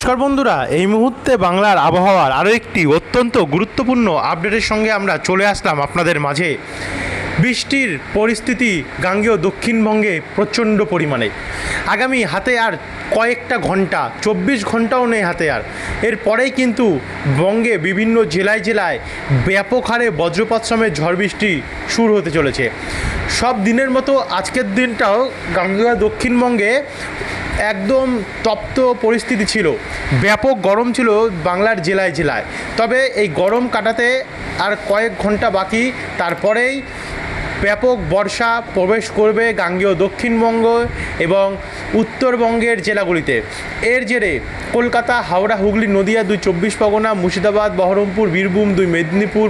নমস্কার বন্ধুরা, এই মুহূর্তে বাংলার আবহাওয়ার আরও একটি অত্যন্ত গুরুত্বপূর্ণ আপডেটের সঙ্গে আমরা চলে আসলাম আপনাদের মাঝে। বৃষ্টির পরিস্থিতি গাঙ্গেয় দক্ষিণবঙ্গে প্রচণ্ড পরিমাণে। আগামী হাতে আর কয়েকটা ঘন্টা, 24 ঘন্টাও নেই হাতে আর, এরপরেই কিন্তু বঙ্গে বিভিন্ন জেলায় জেলায় ব্যাপক হারে বজ্রপাত সমেত ঝড় বৃষ্টি শুরু হতে চলেছে। সব দিনের মতো আজকের দিনটাও গাঙ্গেয় দক্ষিণবঙ্গে একদম তপ্ত পরিস্থিতি ছিল, ব্যাপক গরম ছিল বাংলার জেলায় জেলায়। তবে এই গরম কাটাতে আর কয়েক ঘন্টা বাকি, তারপরেই ব্যাপক বর্ষা প্রবেশ করবে গাঙ্গেয় দক্ষিণবঙ্গ এবং উত্তরবঙ্গের জেলাগুলিতে। এর জেরে কলকাতা, হাওড়া, হুগলি, নদিয়া, 2 24 পরগনা, মুর্শিদাবাদ, বহরমপুর, বীরভূম, 2 মেদিনীপুর,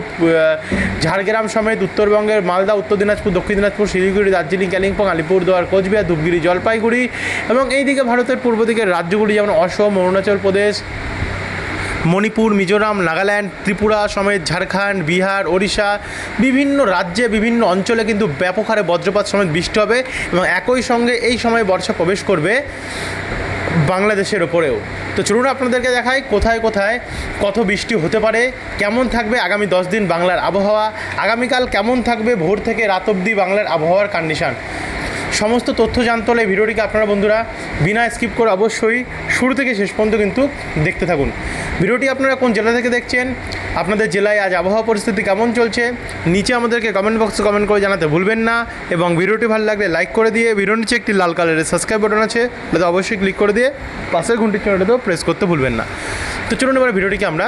ঝাড়গ্রাম সমেত উত্তরবঙ্গের মালদা, উত্তর দিনাজপুর, দক্ষিণ দিনাজপুর, শিলিগুড়ি, দার্জিলিং, কালিম্পং, আলিপুরদুয়ার, কোচবিহার, ধূপগুড়ি, জলপাইগুড়ি এবং এইদিকে ভারতের পূর্ব দিকের রাজ্যগুলি যেমন অসম, অরুণাচল প্রদেশ, মণিপুর, মিজোরাম, নাগাল্যান্ড, ত্রিপুরা সমেত ঝাড়খণ্ড, বিহার, ওড়িশা, বিভিন্ন রাজ্যে বিভিন্ন অঞ্চলে কিন্তু ব্যাপক হারে বজ্রপাত সমেত বৃষ্টি হবে এবং একই সঙ্গে এই সময় বর্ষা প্রবেশ করবে বাংলাদেশের ওপরেও। তো চলুন আপনাদেরকে দেখাই কোথায় কোথায় কত বৃষ্টি হতে পারে, কেমন থাকবে আগামী 10 দিন বাংলার আবহাওয়া, আগামীকাল কেমন থাকবে ভোর থেকে রাত অবধি বাংলার আবহাওয়ার কন্ডিশন। সমস্ত তথ্য জানতে হলে ভিডিওটিকে আপনারা বন্ধুরা বিনা স্কিপ করে অবশ্যই শুরু থেকে শেষ পর্যন্ত কিন্তু দেখতে থাকুন। ভিডিওটি আপনারা কোন জেলা থেকে দেখছেন, আপনাদের জেলায় আজ আবহাওয়া পরিস্থিতি কেমন চলছে, নিচে আমাদেরকে কমেন্ট বক্সে কমেন্ট করে জানাতে ভুলবেন না এবং ভিডিওটি ভালো লাগলে লাইক করে দিয়ে ভিডিওর নিচে একটি লাল কালারের সাবস্ক্রাইব বাটন আছে, তাতে অবশ্যই ক্লিক করে দিয়ে পাশের ঘন্টির চিহ্নটাতেও প্রেস করতে ভুলবেন না। তো চলুন এবার ভিডিওটিকে আমরা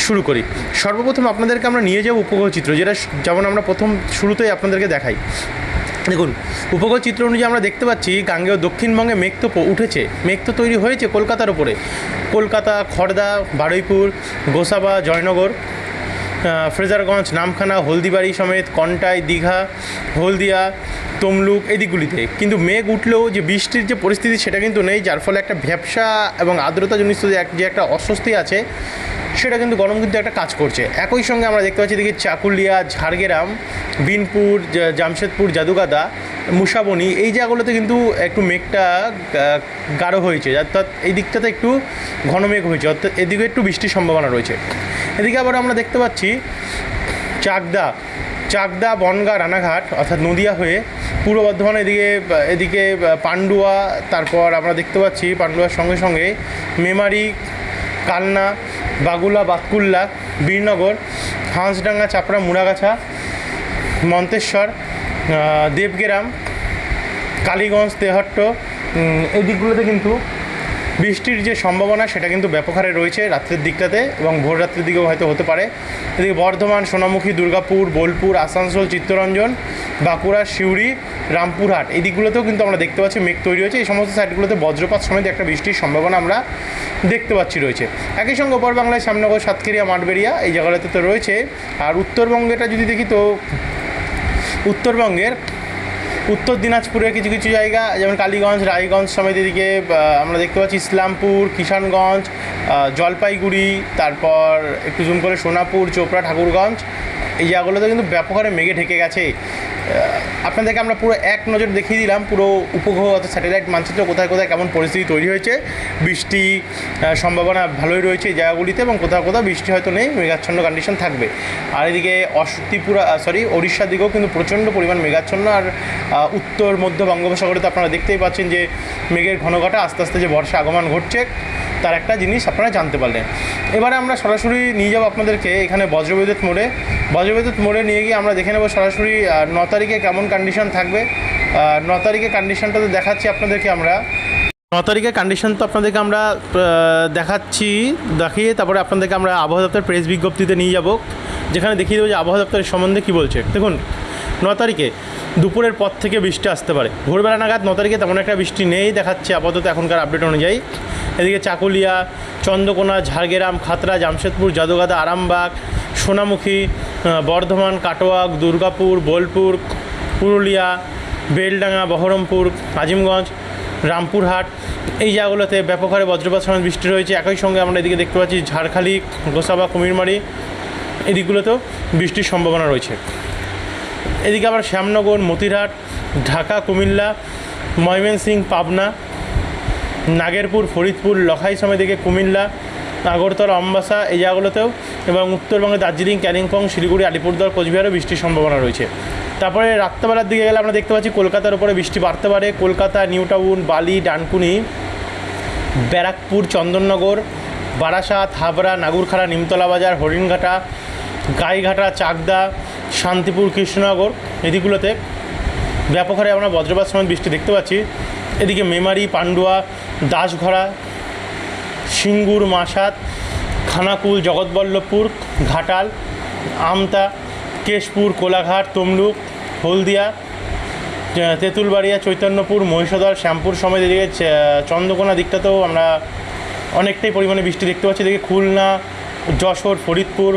শুরু করি। সর্বপ্রথম আপনাদেরকে আমরা নিয়ে যাব উপগ্রহ চিত্র, যেটা যেমন আমরা প্রথম শুরুতেই আপনাদেরকে দেখাই। দেখুন, উপগ্রহ চিত্র অনুযায়ী আমরা দেখতে পাচ্ছি গাঙ্গেয় দক্ষিণবঙ্গে মেঘ তো উঠেছে, মেঘ তো তৈরি হয়েছে কলকাতার ওপরে। কলকাতা, খড়দা, বারুইপুর, গোসাবা, জয়নগর, ফ্রেজারগঞ্জ, নামখানা, হলদিবাড়ি সমেত কন্টাই, দীঘা, হলদিয়া, তমলুক এই দিকগুলিতে কিন্তু মেঘ উঠলেও যে বৃষ্টির যে পরিস্থিতি সেটা কিন্তু নেই, যার ফলে একটা ভ্যাপসা এবং আর্দ্রতাজনিত যে একটা অস্বস্তি আছে সেটা কিন্তু গরম কিন্তু একটা কাজ করছে। একই সঙ্গে আমরা দেখতে পাচ্ছি এদিকে চাকুলিয়া, ঝাড়গ্রাম, বিনপুর, জামশেদপুর, জাদুগাদা, মুসাবনি এই জায়গাগুলোতে কিন্তু একটু মেঘটা গাঢ় হয়েছে, অর্থাৎ এই দিকটাতে একটু ঘন মেঘ হয়েছে, অর্থাৎ এদিকে একটু বৃষ্টির সম্ভাবনা রয়েছে। এদিকে আবার আমরা দেখতে পাচ্ছি চাকদা, বনগাঁ, রানাঘাট অর্থাৎ নদিয়া হয়ে পূর্ব বর্ধমান এদিকে পান্ডুয়া, তারপর আমরা দেখতে পাচ্ছি পান্ডুয়ার সঙ্গে সঙ্গে মেমারি, কালনা, বাগুলা, বাতকুল্লা, বীরনগর, হাঁসডাঙ্গা, চাপড়া, মুড়াগাছা, মন্তেশ্বর, দেবগ্রাম, কালীগঞ্জ, তেহট্ট এই দিকগুলোতে কিন্তু বৃষ্টির যে সম্ভাবনা সেটা কিন্তু ব্যাপক হারে রয়েছে রাত্রের দিকটাতে এবং ভোর রাত্রের দিকেও হয়তো হতে পারে। এদিকে বর্ধমান, সোনামুখী, দুর্গাপুর, বোলপুর, আসানসোল, চিত্তরঞ্জন, বাঁকুড়া, সিউড়ি, রামপুরহাট এই দিকগুলোতেও কিন্তু আমরা দেখতে পাচ্ছি মেঘ তৈরি হয়েছে। এই সমস্ত সাইডগুলোতে বজ্রপাত সমেত একটা বৃষ্টির সম্ভাবনা আমরা দেখতে পাচ্ছি রয়েছে। একই সঙ্গে ওপর বাংলায় শ্যামনগর, সাতক্ষীরা, মাঠবেড়িয়া এই জায়গাগুলোতে তো রয়েছে। আর উত্তরবঙ্গেটা যদি দেখি তো উত্তরবঙ্গের উত্তর দিনাজপুরের কিছু কিছু জায়গা যেমন কালীগঞ্জ, রায়গঞ্জ সমেত এদিকে আমরা দেখতে পাচ্ছি ইসলামপুর, কিষানগঞ্জ, জলপাইগুড়ি, তারপর একটু জুম করে সোনাপুর, চোপড়া, ঠাকুরগঞ্জ এই জায়গাগুলোতে কিন্তু ব্যাপক হারে মেঘে ঢেকে গেছে। আপনাদেরকে আমরা পুরো এক নজর দেখিয়ে দিলাম পুরো উপগ্রহ অর্থাৎ স্যাটেলাইট মানচিত্র কোথায় কোথায় কেমন পরিস্থিতি তৈরি হয়েছে, বৃষ্টি সম্ভাবনা ভালোই রয়েছে এই জায়গাগুলিতে এবং কোথাও কোথাও বৃষ্টি হয়তো নেই, মেঘাচ্ছন্ন কন্ডিশন থাকবে। আর এদিকে ওড়িশার দিকেও কিন্তু প্রচণ্ড পরিমাণ মেঘাচ্ছন্ন। আর উত্তর মধ্য বঙ্গোপসাগরে তো আপনারা দেখতেই পাচ্ছেন যে মেঘের ঘনঘটা আস্তে আস্তে যে বর্ষা আগমন ঘটছে তার একটা জিনিস আপনারা জানতে পারলেন। এবারে আমরা সরাসরি নিয়ে যাব আপনাদেরকে এখানে বজ্রবিদ্যুৎ মোড়ে নিয়ে গিয়ে আমরা দেখে নেব সরাসরি 9 তারিখে কেমন কন্ডিশন থাকবে। 9 তারিখে কন্ডিশনটা তো দেখাচ্ছি আপনাদেরকে আমরা 9 তারিখের কন্ডিশন তো আপনাদেরকে আমরা দেখিয়ে তারপরে আপনাদেরকে আমরা আবহাওয়া দপ্তরের প্রেস বিজ্ঞপ্তিতে নিয়ে যাব, যেখানে দেখিয়ে দেবো যে আবহাওয়া দপ্তরের সম্বন্ধে কী বলছে। দেখুন, 9 তারিখে দুপুরের পর থেকে বৃষ্টি আসতে পারে, ভোরবেলা নাগাদ 9 তারিখে তেমন একটা বৃষ্টি নেই দেখাচ্ছে আপাতত এখনকার আপডেট অনুযায়ী। এদিকে চাকুলিয়া, চন্দ্রকোনা, ঝাড়গ্রাম, খাতড়া, জামশেদপুর, জাদুগাদা, আরামবাগ, সোনামুখী, বর্ধমান, কাটোয়া, দুর্গাপুর, বোলপুর, পুরুলিয়া, বেলডাঙ্গা, বহরমপুর, আজিমগঞ্জ, রামপুরহাট এই জায়গাগুলোতে ব্যাপক হারে বজ্রপাত সমেত বৃষ্টি রয়েছে। একই সঙ্গে আমরা এদিকে দেখতে পাচ্ছি ঝাড়খালি, গোসাবা, কুমিরমারি এই দিকগুলোতেও বৃষ্টির সম্ভাবনা রয়েছে। এদিকে আবার শ্যামনগর, মতিরহাট, ঢাকা, কুমিল্লা, ময়মনসিংহ, পাবনা নাগেরপুর, ফরিদপুর, লখাই সমেত দিকে কুমিল্লা, আগরতলা, অম্বাসা এই জায়গাগুলোতেও, এবং উত্তরবঙ্গে দার্জিলিং, কালিম্পং, শিলিগুড়ি, আলিপুরদুয়ার, কোচবিহারও বৃষ্টির সম্ভাবনা রয়েছে। তারপরে রাত্রেবেলার দিকে গেলে আমরা দেখতে পাচ্ছি কলকাতার উপরে বৃষ্টি বাড়তে পারে। কলকাতা, নিউ টাউন, বালি, ডানকুনি, ব্যারাকপুর, চন্দননগর, বারাসাত, হাবড়া, নাগুরখাড়া, নিমতলা বাজার, হরিণঘাটা, গাইঘাটা, চাকদা, শান্তিপুর, কৃষ্ণনগর এদিকগুলোতে ব্যাপক হারে আমরা বজ্রপাত সমেত বৃষ্টি দেখতে পাচ্ছি। এদিকে মেমারি, পান্ডুয়া, দাসঘরা, সিঙ্গুর, মাসাত, খানাকুল, জগৎবল্লভপুর, ঘাটাল, আমতা, কেশপুর, কোলাঘাট, তমলুক, হলদিয়া, তেঁতুলবাড়িয়া, চৈতন্যপুর, মহিষাদল, শ্যামপুর সমেত এদিকে চন্দ্রকোনা দিকটাতেও আমরা অনেকটাই পরিমাণে বৃষ্টি দেখতে পাচ্ছি। এদিকে খুলনা, যশোর, ফরিদপুর,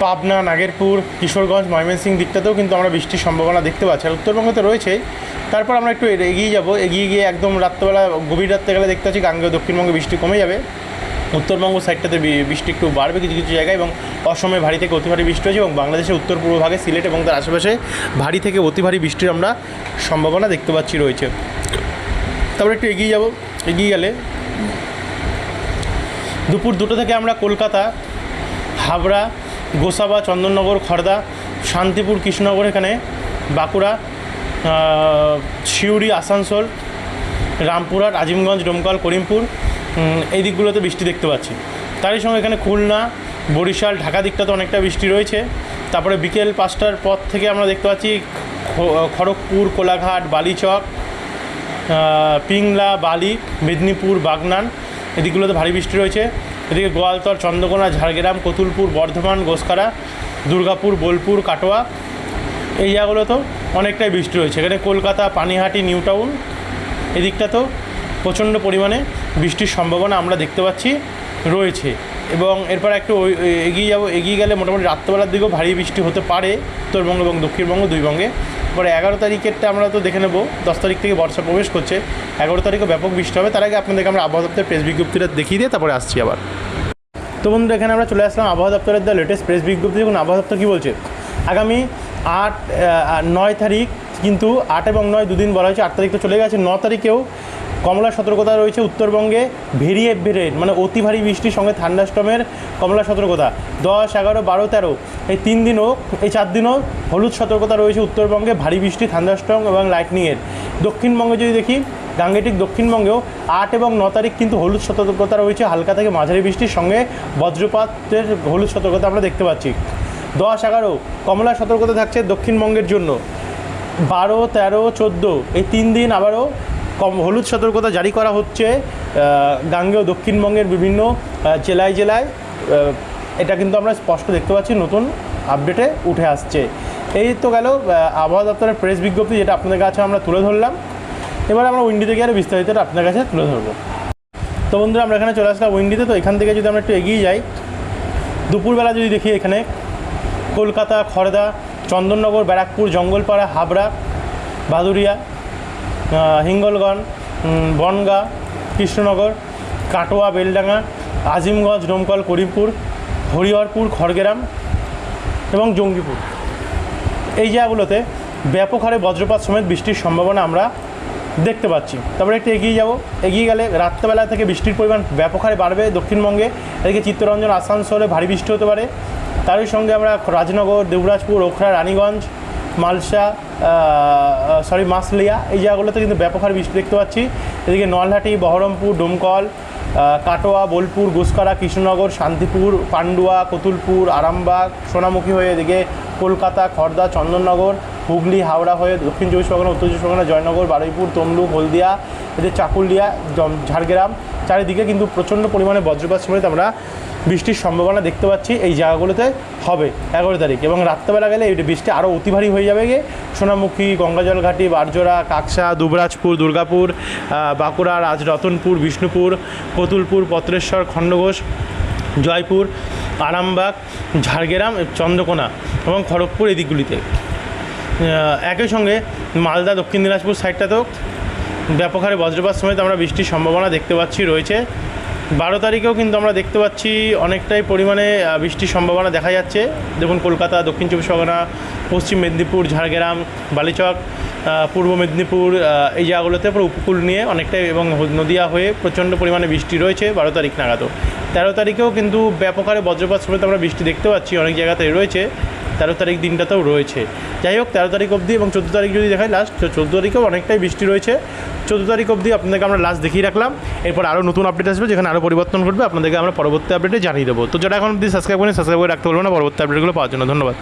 পাবনা, নাগেরপুর, কিশোরগঞ্জ, ময়মনসিংহ দিকটাতেও কিন্তু আমরা বৃষ্টির সম্ভাবনা দেখতে পাচ্ছি। আর উত্তরবঙ্গে তো রয়েছেই। তারপর আমরা একটু এগিয়ে যাব, এগিয়ে গিয়ে একদম রাত্রেবেলা গভীর রাত্রে গেলে দেখতে পাচ্ছি গাঙ্গেয় দক্ষিণবঙ্গে বৃষ্টি কমে যাবে। উত্তরবঙ্গ সাইডটাতে বৃষ্টি একটু বাড়বে কিছু কিছু জায়গায়, এবং অসমে ভারী থেকে অতি ভারী বৃষ্টি হয়েছে, এবং বাংলাদেশের উত্তর পূর্ব ভাগে সিলেট এবং তার আশেপাশে ভারী থেকে অতি ভারী বৃষ্টির আমরা সম্ভাবনা দেখতে পাচ্ছি রয়েছে। তারপর একটু এগিয়ে যাব, এগিয়ে গেলে দুপুর 2টা থেকে আমরা কলকাতা, হাবড়া, গোসাবা, চন্দননগর, খড়দা, শান্তিপুর, কৃষ্ণনগর, এখানে বাঁকুড়া, সিউড়ি, আসানসোল, রামপুরহাট, আজিমগঞ্জ, ডোমকল, করিমপুর এই দিকগুলোতে বৃষ্টি দেখতে পাচ্ছি। তারই সঙ্গে এখানে খুলনা, বরিশাল, ঢাকা দিকটাতে অনেকটা বৃষ্টি রয়েছে। তারপরে বিকেল 5টার পর থেকে আমরা দেখতে পাচ্ছি খড়গপুর, কোলাঘাট, বালিচক, পিংলা, বালি, মেদিনীপুর, বাগনান এদিকগুলোতে ভারী বৃষ্টি রয়েছে। এদিকে গোয়ালতর, চন্দ্রকোনা, ঝাড়গ্রাম, কতুলপুর, বর্ধমান, গোসকারা, দুর্গাপুর, বোলপুর, কাটোয়া এই জায়গাগুলোতেও অনেকটাই বৃষ্টি রয়েছে। এখানে কলকাতা, পানিহাটি, নিউ টাউন এদিকটাতেও প্রচণ্ড পরিমাণে বৃষ্টির সম্ভাবনা আমরা দেখতে পাচ্ছি রয়েছে। এবং এরপর একটু এগিয়ে যাব, এগিয়ে গেলে মোটামুটি রাত্রেবেলার দিকেও ভারী বৃষ্টি হতে পারে উত্তরবঙ্গ এবং দক্ষিণবঙ্গ দুই বঙ্গে। পরে 11 তারিখেরটা আমরা তো দেখে নেব, 10 তারিখ থেকে বর্ষা প্রবেশ করছে, 11 তারিখও ব্যাপক বৃষ্টি হবে। তার আগে আপনাদেরকে আমরা আবহাওয়া দপ্তরের প্রেস বিজ্ঞপ্তিটা দেখিয়ে দিয়ে তারপরে আসছি আবার। তো বন্ধুরা, এখানে আমরা চলে আসলাম আবহাওয়া দপ্তরের দ্য লেটেস্ট প্রেস বিজ্ঞপ্তি। দেখুন আবহাওয়া দপ্তর কী বলছে। আগামী 9 তারিখ, কিন্তু 8 এবং 9 দুদিন বলা হয়েছে, 8 তারিখ তো চলে গেছে। 9 তারিখেও কমলা সতর্কতা রয়েছে উত্তরবঙ্গে, ভেরি এভারেট মানে অতি ভারী বৃষ্টির সঙ্গে থান্ডারস্টর্মের কমলা সতর্কতা। 10, 11, 12, 13 এই 3 দিনও, এই 4 দিনও হলুদ সতর্কতা রয়েছে উত্তরবঙ্গে, ভারী বৃষ্টি, থান্ডারস্টর্ম এবং লাইটনিংয়ের। দক্ষিণবঙ্গে যদি দেখি, গাঙ্গেটিক দক্ষিণবঙ্গেও 8 এবং 9 তারিখ কিন্তু হলুদ সতর্কতা রয়েছে, হালকা থেকে মাঝারি বৃষ্টির সঙ্গে বজ্রপাতের হলুদ সতর্কতা আমরা দেখতে পাচ্ছি। 10, 11 কমলা সতর্কতা থাকছে দক্ষিণবঙ্গের জন্য। 12, 13, 14 এই 3 দিন আবারও হলুদ সতর্কতা জারি করা হচ্ছে গাঙ্গেয় দক্ষিণবঙ্গের বিভিন্ন জেলায় জেলায়। এটা কিন্তু আমরা স্পষ্ট দেখতে পাচ্ছি, নতুন আপডেটে উঠে আসছে। এই তো গেল আবহাওয়া দপ্তরের প্রেস বিজ্ঞপ্তি, যেটা আপনাদের কাছে আমরা তুলে ধরলাম। এবার আমরা উইন্ডিতে গিয়ে আরও বিস্তারিতটা আপনার কাছে তুলে ধরবো। তো বন্ধুরা, আমরা এখানে চলে আসলাম উইন্ডিতে। তো এখান থেকে যদি আমরা একটু এগিয়ে যাই, দুপুরবেলা যদি দেখি, এখানে কলকাতা, খড়দা, চন্দননগর, ব্যারাকপুর, জঙ্গলপাড়া, হাবড়া, ভাদুরিয়া, হিঙ্গলগঞ্জ, বনগাঁ, কৃষ্ণনগর, কাটোয়া, বেলডাঙ্গা, আজিমগঞ্জ, ডোমকল, করিমপুর, হরিহরপুর, খড়গ্রাম এবং জঙ্গিপুর এই জায়গাগুলোতে ব্যাপক হারে বজ্রপাত সমেত বৃষ্টির সম্ভাবনা আমরা দেখতে পাচ্ছি। তারপরে একটু এগিয়ে যাব, এগিয়ে গেলে রাত্রেবেলা থেকে বৃষ্টির পরিমাণ ব্যাপক হারে বাড়বে দক্ষিণবঙ্গে। এদিকে চিত্তরঞ্জন, আসানসোলে ভারী বৃষ্টি হতে পারে। তারই সঙ্গে আমরা রাজনগর, দেবরাজপুর, ওখরা, রানীগঞ্জ, মাসলিয়া এই জায়গাগুলোতে কিন্তু ব্যাপক হারে বৃষ্টি দেখতে পাচ্ছি। এদিকে নলহাটি, বহরমপুর, ডোমকল, কাটোয়া, বোলপুর, গুসকারা, কৃষ্ণনগর, শান্তিপুর, পান্ডুয়া, কতুলপুর, আরামবাগ, সোনামুখী হয়ে এদিকে কলকাতা, খড়দা, চন্দননগর, হুগলি, হাওড়া হয়ে দক্ষিণ 24 পরগনা, উত্তর 24 পরগনা, জয়নগর, বারুইপুর, তমলুক, হলদিয়া, এদের চাকুলিয়া, ঝাড়গ্রাম চারিদিকে কিন্তু প্রচণ্ড পরিমাণে বজ্রপাত সমেত আমরা বৃষ্টির সম্ভাবনা দেখতে পাচ্ছি এই জায়গাগুলোতে হবে 11 তারিখ। এবং রাত্রেবেলা গেলে এই বৃষ্টি আরও অতি ভারী হয়ে যাবে গিয়ে সোনামুখী, গঙ্গাজলঘাটি, বারজোড়া, কাকসা, দুবরাজপুর, দুর্গাপুর, বাঁকুড়া, রতনপুর, বিষ্ণুপুর, কতুলপুর, পত্রেশ্বর, খণ্ডঘোষ, জয়পুর, আরামবাগ, ঝাড়গ্রাম, চন্দ্রকোনা এবং খড়গপুর এই দিকগুলিতে। একই সঙ্গে মালদা, দক্ষিণ দিনাজপুর সাইডটাতেও ব্যাপক হারে বজ্রপাত সমেত আমরা বৃষ্টির সম্ভাবনা দেখতে পাচ্ছি রয়েছে। 12 তারিখেও কিন্তু আমরা দেখতে পাচ্ছি অনেকটাই পরিমাণে বৃষ্টির সম্ভাবনা দেখা যাচ্ছে। দেখুন কলকাতা, দক্ষিণ 24 পরগনা, পশ্চিম মেদিনীপুর, ঝাড়গ্রাম, বালিচক, পূর্ব মেদিনীপুর এই জায়গাগুলোতে পুরো উপকূল নিয়ে অনেকটাই এবং নদিয়া হয়ে প্রচণ্ড পরিমাণে বৃষ্টি রয়েছে 12 তারিখ নাগাদও। 13 তারিখেও কিন্তু ব্যাপক হারে বজ্রপাত সমেত আমরা বৃষ্টি দেখতে পাচ্ছি, অনেক জায়গাতেই রয়েছে। 13 তারিখ দিনটাতেও রয়েছে। যাই হোক, 13 তারিখ অবধি এবং 14 তারিখ যদি দেখাই লাস্ট, 14 তারিখেও অনেকটাই বৃষ্টি রয়েছে। 14 তারিখ অবধি আপনাদেরকে আমরা লাস্ট দেখিয়ে রাখলাম। এরপর আরও নতুন আপডেট আসবে, যেখানে আরও পরিবর্তন ঘটবে, আপনাদেরকে আমরা পরবর্তী আপডেটে জানিয়ে দেবো। তো যারা এখন অবধি সাবস্ক্রাইব করেন, সাবস্ক্রাইব করে রাখতে বলবো না পরবর্তী আপডেটগুলো পাওয়ার জন্য। ধন্যবাদ।